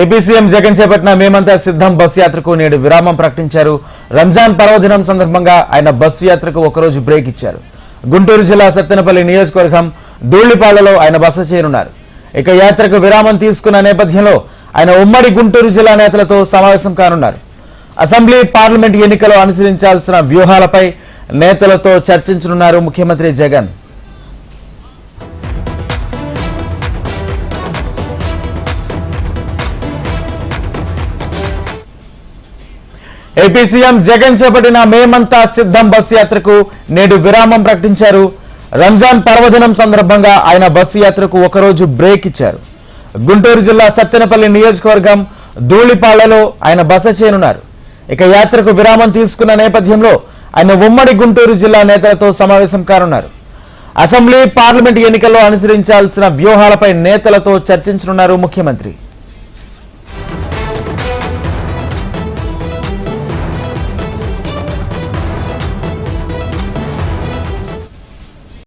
AP CM Jagan చేపట్టిన మేమంతా సిద్ధం బస్సు యాత్రకు నేడు విరామం ప్రకటించారు. రంజాన్ పర్వదినం సందర్భంగా ఆయన బస్సు యాత్రకు ఒకరోజు బ్రేక్ ఇచ్చారు. గుంటూరు జిల్లా సత్తెనపల్లి నియోజకవర్గం ధూళిపాళ్లలో ఆయన బస చేయనున్నారు. ఇక యాత్రకు విరామం తీసుకున్న నేపథ్యంలో ఆయన ఉమ్మడి గుంటూరు జిల్లా నేతలతో సమావేశం కానున్నారు. అసెంబ్లీ పార్లమెంట్ ఎన్నికల్లో అనుసరించాల్సిన వ్యూహాలపై నేతలతో చర్చించనున్నారు ముఖ్యమంత్రి జగన్. ఏపీ సీఎం జగన్ చేపట్టిన మేమంతా సిద్ధం బస్సు యాత్రకు నేడు విరామం ప్రకటించారు. రంజాన్ పర్వదినం సందర్భంగా ఆయన బస్సు యాత్రకు ఒకరోజు బ్రేక్ ఇచ్చారు. గుంటూరు జిల్లా సత్తెనపల్లి నియోజకవర్గం ధూళిపాళ్లలో ఆయన బస చేయనున్నారు. ఇక యాత్రకు విరామం తీసుకున్న నేపథ్యంలో ఆయన ఉమ్మడి గుంటూరు జిల్లా నేతలతో సమావేశం కానున్నారు. అసెంబ్లీ పార్లమెంట్ ఎన్నికల్లో అనుసరించాల్సిన వ్యూహాలపై నేతలతో చర్చించనున్నారు ముఖ్యమంత్రి.